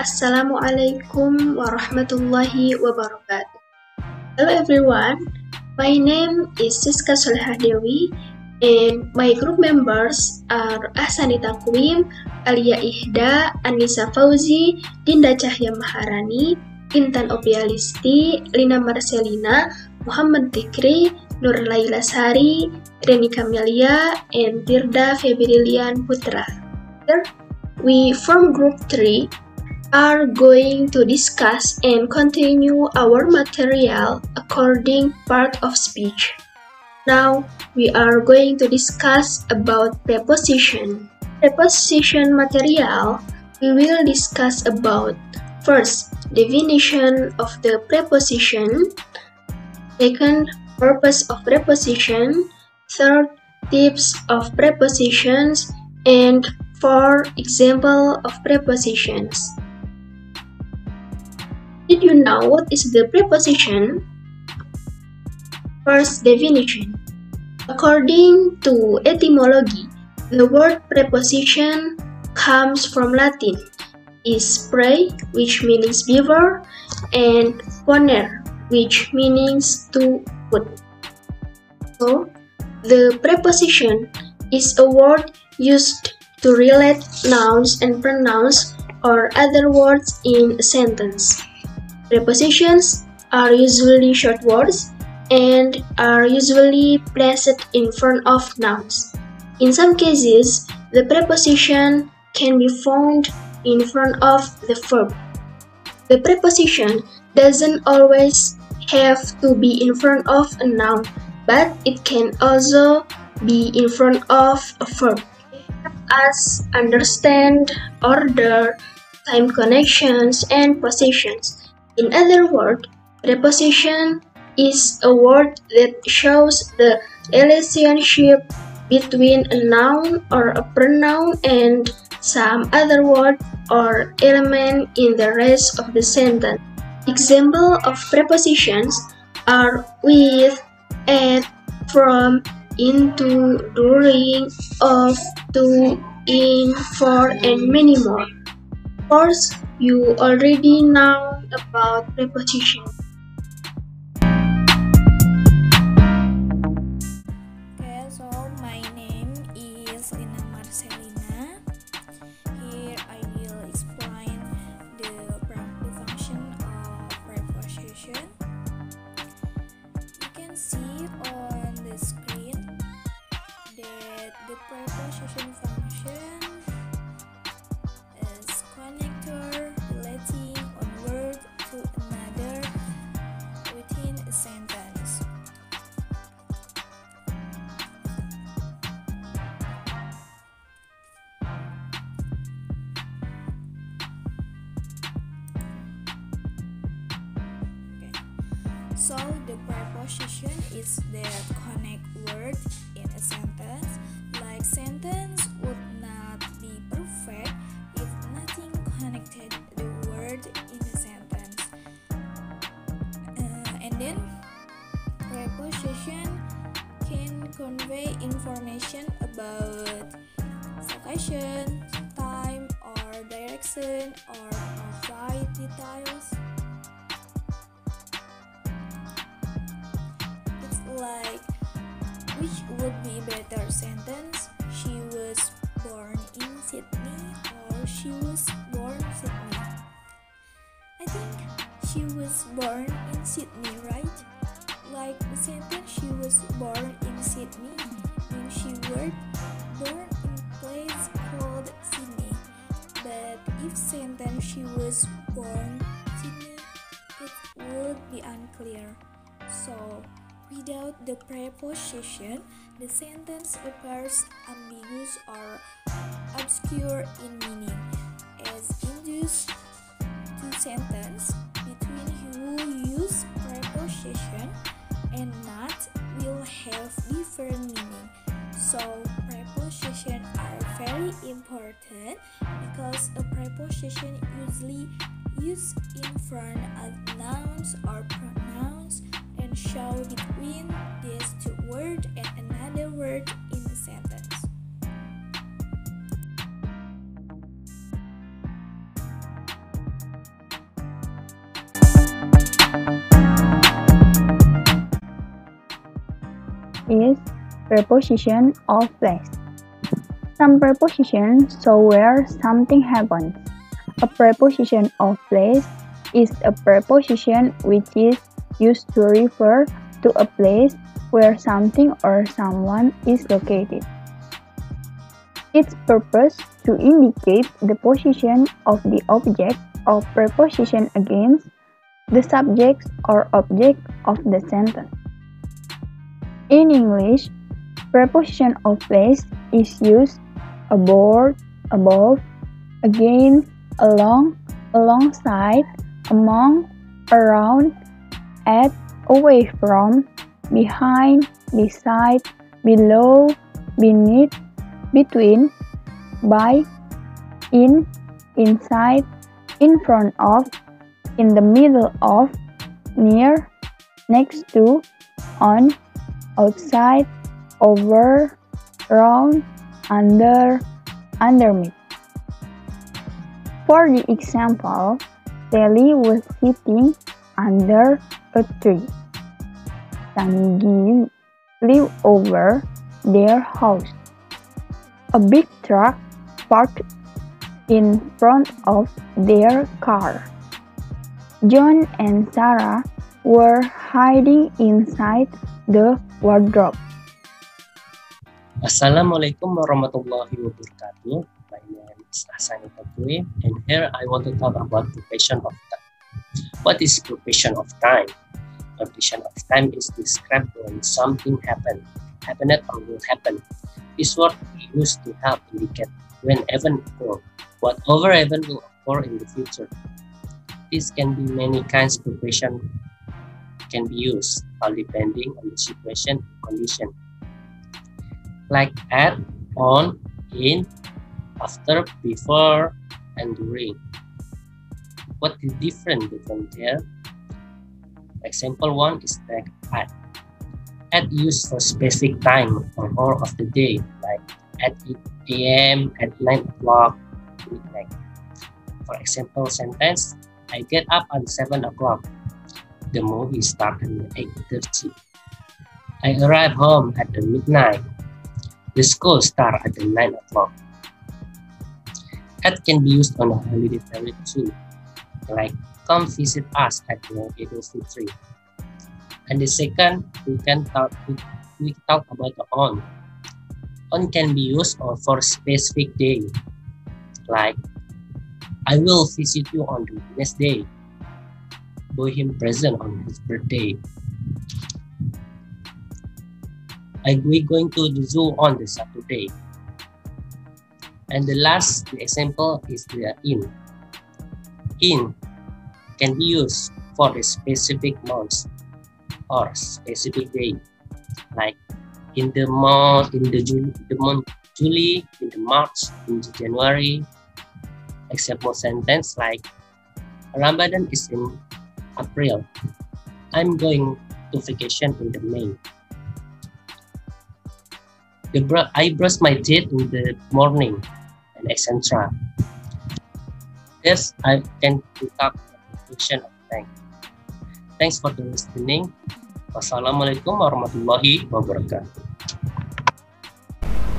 Assalamualaikum warahmatullahi wabarakatuh. Hello everyone, my name is Siska Solehah Dewi and my group members are Ahsanita Quim, Alia Ihda, Anissa Fauzi, Dinda Cahya Maharani, Intan Opialisti, Lina Marcelina, Muhammad Tikri, Nur Laila Sari, Reni Kamelia, and Tirda Febrilian Putra. Here, we from group 3 are going to discuss and continue our material according part of speech. Now, we are going to discuss about preposition. Preposition material, we will discuss about first, definition of the preposition, second, purpose of preposition, third, tips of prepositions, and fourth, example of prepositions. Did you know what is the preposition? First, definition. According to etymology, the word preposition comes from Latin, is pre, which means before, and poner, which means to put. So, the preposition is a word used to relate nouns and pronouns or other words in a sentence. Prepositions are usually short words and are usually placed in front of nouns. In some cases, the preposition can be found in front of the verb. The preposition doesn't always have to be in front of a noun, but it can also be in front of a verb. Help us understand order, time connections, and positions. In other words, preposition is a word that shows the relationship between a noun or a pronoun and some other word or element in the rest of the sentence. Example of prepositions are with, at, from, into, during, of, to, in, for, and many more. Of course, you already know about preposition. Okay, so my name is Lina Marcelina. Here I will explain the function of preposition. You can see on the screen that the preposition function is connector relating one word to another within a sentence. So the preposition is that connect word in a sentence. Like sentence would not be perfect if nothing connected the word in the sentence. And then preposition can convey information about location, time, or direction, or provide details. Like, which would be better sentence? She was born in Sydney, or she was born Sydney. I think she was born in Sydney, right? Like the sentence she was born in Sydney means she was born in a place called Sydney. But if sentence she was born Sydney, it would be unclear. So without the preposition, the sentence appears ambiguous or obscure in meaning, as in those two sentences between who use preposition and not will have different meaning. So prepositions are very important because a preposition usually used in front of nouns or pronouns and show between these two words and another word in a sentence. is preposition of place. Some prepositions show where something happens. A preposition of place is a preposition which is used to refer to a place where something or someone is located. Its purpose to indicate the position of the object or preposition against the subject or object of the sentence. In English, preposition of place is used aboard, above, against, along, alongside, among, around, at, away from, behind, beside, below, beneath, between, by, in, inside, in front of, in the middle of, near, next to, on, outside, over, round, under, underneath. For the example, Sally was sitting under a tree. Sandy lived over their house. A big truck parked in front of their car. John and Sarah were hiding inside the wardrobe. Assalamualaikum warahmatullahi wabarakatuh. My name is Hasan Itakui, and here I want to talk about preparation of time. What is preparation of time? Preparation of time is described when something happened or will happen. This word is used to help indicate when event occur, what other event will occur in the future. This can be many kinds of preparation can be used, all depending on the situation and condition. Like at, on, in, after, before, and during. What is different between there? Example 1 is like at. At used for specific time or hour of the day, like at 8 a.m., at 9 o'clock, midnight. For example sentence, I get up at 7 o'clock. The movie starts at 8:30. I arrive home at the midnight. The school starts at the 9 o'clock. At can be used on a holiday period too, like come visit us at the Idul Fitri. And the second, we talk about the on. On can be used for a specific day, like I will visit you on the Wednesday. Buy him present on his birthday. We're going to the zoo on the Saturday. And the last example is the in. In can be used for the specific months or specific day, like in the month July, in the March, in the January. Example sentence like Ramadan is in April. I'm going to vacation in the May. I brush my teeth in the morning, and etc. Yes, I can talk preparation of time. Thanks for the listening. Wassalamualaikum warahmatullahi wabarakatuh.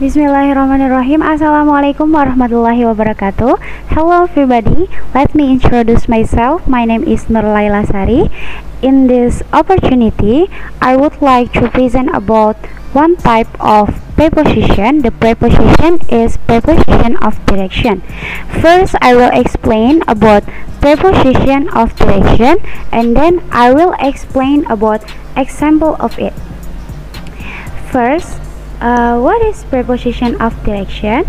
Bismillahirrahmanirrahim. Assalamualaikum warahmatullahi wabarakatuh. Hello everybody, let me introduce myself. My name is Nur Laila Sari. In this opportunity, I would like to present about one type of preposition. The preposition is preposition of direction. First, I will explain about preposition of direction, and then I will explain about example of it. First, what is preposition of direction?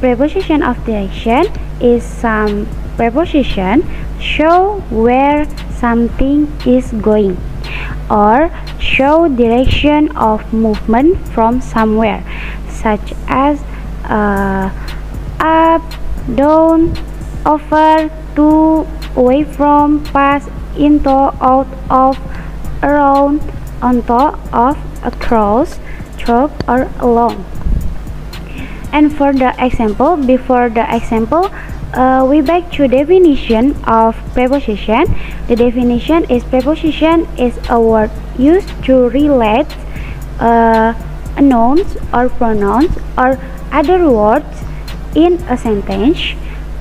Preposition of direction is some preposition show where something is going or show direction of movement from somewhere, such as up, down, over, to, away from, past, into, out of, around, on top of, across, through, or along. And for the example, before the example, we back to definition of preposition. The definition is preposition is a word used to relate nouns or pronouns or other words in a sentence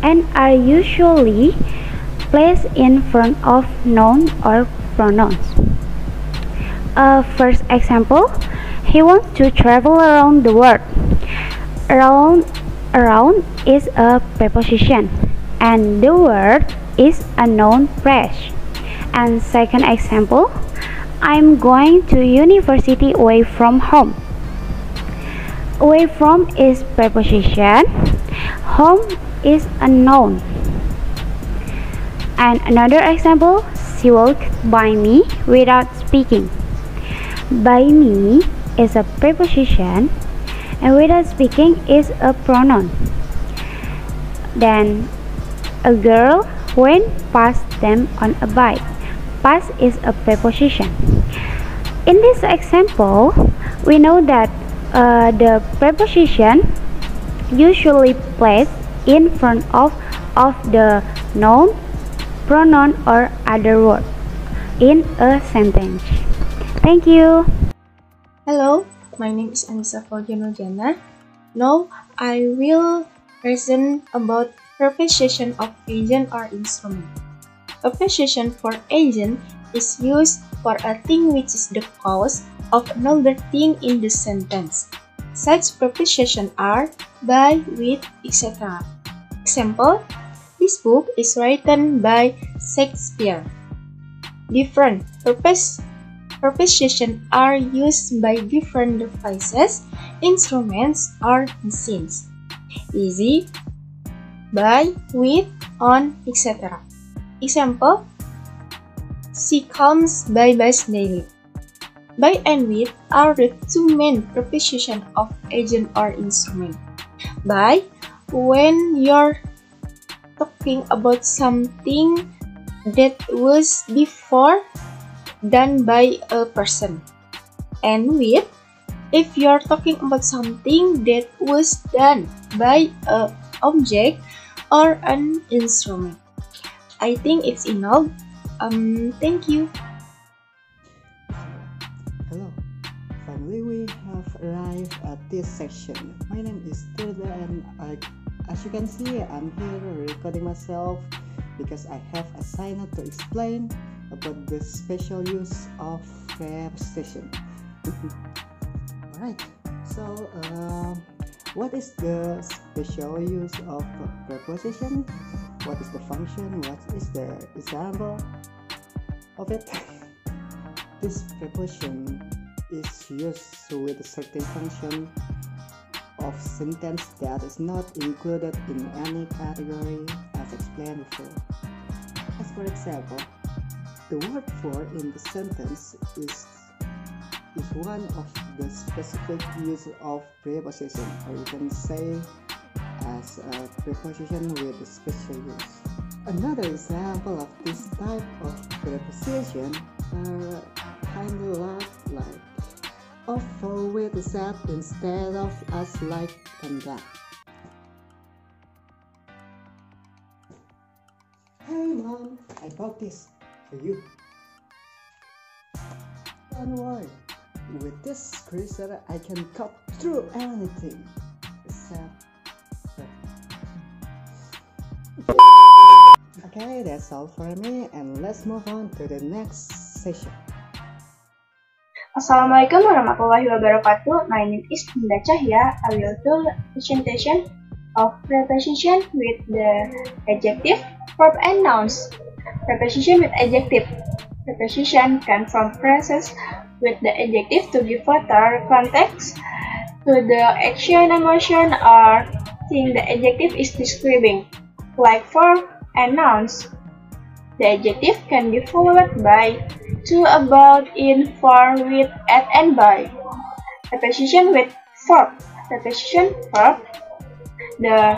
and are usually placed in front of nouns or pronouns. First example, he wants to travel around the world. Around is a preposition and the word is a noun phrase. And second example, I'm going to university away from home. Away from is preposition, home is a noun. And another example, she walked by me without speaking. By me is a preposition and without speaking is a pronoun. Then a girl went past them on a bike. Past is a preposition. In this example, we know that the preposition usually placed in front of the noun, pronoun or other word in a sentence. Thank you. Hello, my name is Anissa Forgianojana. Now I will present about preposition of agent or instrument. Preposition for agent is used for a thing which is the cause of another thing in the sentence. Such prepositions are by, with, etc. Example, this book is written by Shakespeare. Different prepositions are used by different devices, instruments, or machines. Easy, by, with, on, etc. Example, she comes by bus daily. By and with are the two main prepositions of agent or instrument. By, when you're talking about something that was before done by a person. And with, if you're talking about something that was done by an object or an instrument. I think it's enough. Thank you. Hello. Finally, we have arrived at this section. My name is Tirda and as you can see, I'm here recording myself because I have assigned to explain about the special use of preposition. Alright, so what is the special use of preposition? What is the function? What is the example of it? This preposition is used with a certain function of sentence that is not included in any category as explained before. As for example, the word for in the sentence is one of the specific use of preposition, or you can say as a preposition with a special use. Another example of this type of preposition are kind of like of with that instead of as, like, and that. Hey mom, I bought this for you. Don't worry, with this cruiser I can cut through anything except. Okay, that's all for me, and let's move on to the next session. Assalamualaikum warahmatullahi wabarakatuh. My name is Dinda Cahya. I will do presentation of preposition with the adjective, verb, and nouns. Preposition with adjective. Preposition can form phrases with the adjective to give further context to the action, emotion, or thing the adjective is describing, like verb and nouns. The adjective can be followed by to, about, in, for, with, at, and by. Preposition with verb. Preposition verb. The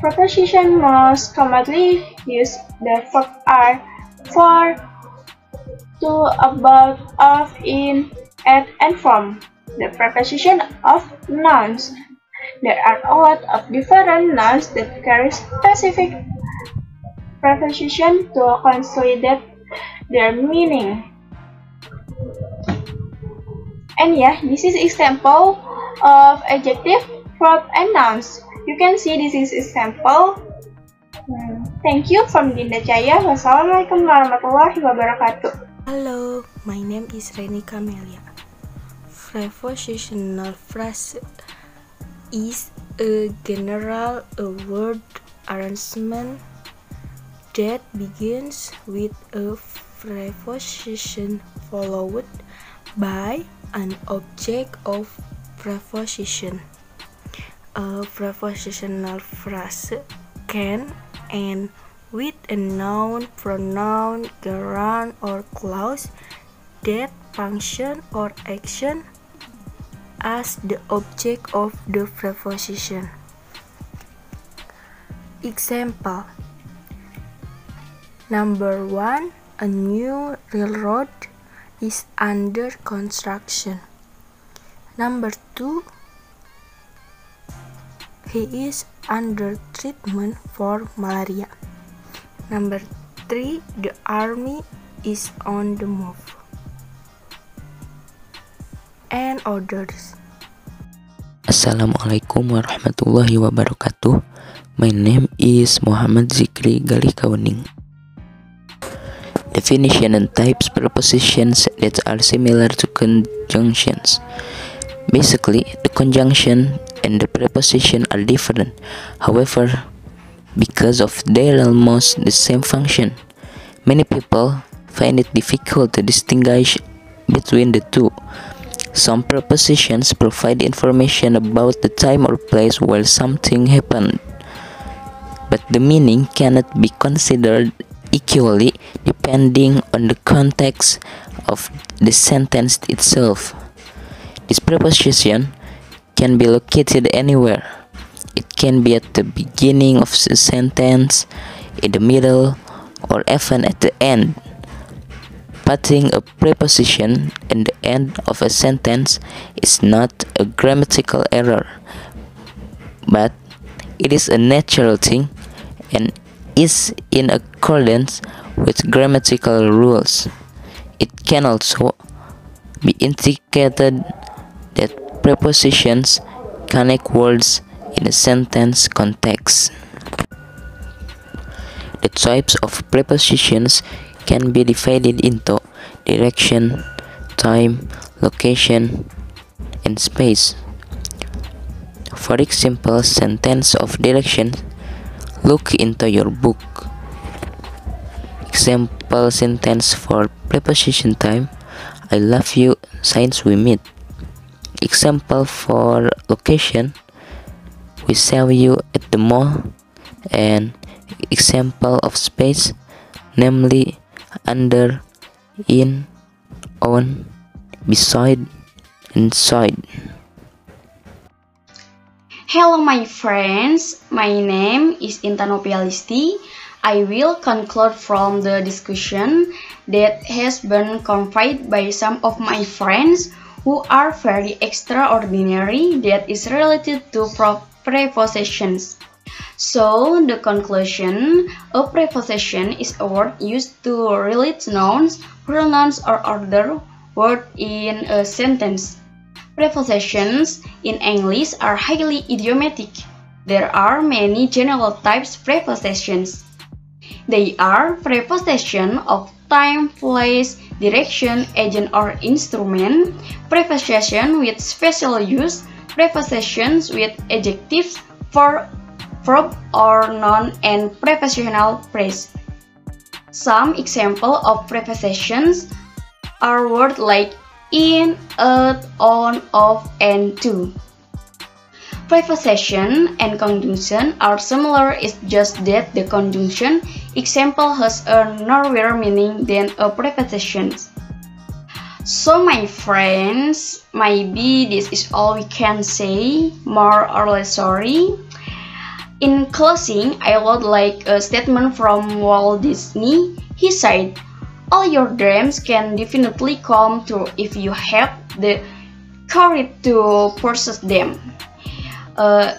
preposition most commonly used the verb are for, to, about, of, in, at, and from. The preposition of nouns. There are a lot of different nouns that carry specific preposition to consolidate their meaning. And yeah, this is example of adjective, verb, and nouns. You can see this is example. Thank you from Dinda Cahya. Wassalamualaikum warahmatullahi wabarakatuh. Hello, my name is Reni Camelia. Prepositional phrase is a general word arrangement that begins with a preposition followed by an object of preposition. A prepositional phrase can end with a noun, pronoun, gerund, or clause that function or action as the object of the preposition. Example: Number 1. A new railroad is under construction. Number 2. He is under treatment for malaria. Number 3. The army is on the move. And others. Assalamualaikum warahmatullahi wabarakatuh. My name is Muhammad Zikri Galih Kawening. Definition and types prepositions that are similar to conjunctions. Basically, the conjunction and the preposition are different. However, because of their almost the same function, many people find it difficult to distinguish between the two. Some prepositions provide information about the time or place where something happened, but the meaning cannot be considered equally depending on the context of the sentence itself. This preposition can be located anywhere. It can be at the beginning of a sentence, in the middle, or even at the end. Putting a preposition in the end of a sentence is not a grammatical error, but it is a natural thing and is in accordance with grammatical rules. It can also be indicated that prepositions connect words in a sentence context. The types of prepositions can be divided into direction, time, location, and space. For example, sentence of direction: look into your book. Example sentence for preposition time: I love you since we meet. Example for location: we saw you at the mall. And example of space, namely under, in, on, beside, and side. Hello my friends, my name is Intan Nopialisti. I will conclude from the discussion that has been conveyed by some of my friends who are very extraordinary that is related to prepositions. So, the conclusion, a preposition is a word used to relate nouns, pronouns, or other words in a sentence. Prepositions in English are highly idiomatic. There are many general types prepositions. They are preposition of time, place, direction, agent or instrument, preposition with special use, prepositions with adjectives, verb or noun, and prepositional phrase. Some example of prepositions are words like in, at, on, of, and to. Preposition and conjunction are similar, it's just that the conjunction example has a narrower meaning than a preposition. So my friends, maybe this is all we can say, more or less sorry. In closing, I would like a statement from Walt Disney. He said, all your dreams can definitely come true if you have the courage to pursue them.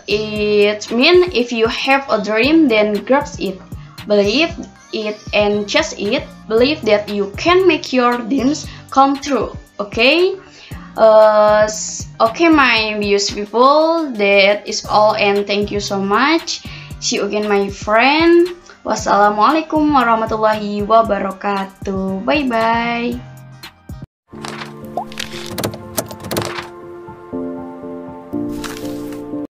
It means if you have a dream, then grasp it, believe it and chase it, believe that you can make your dreams come true, okay? Okay, my viewers people, that is all, and thank you so much. See you again, my friend. Wassalamualaikum warahmatullahi wabarakatuh. Bye bye.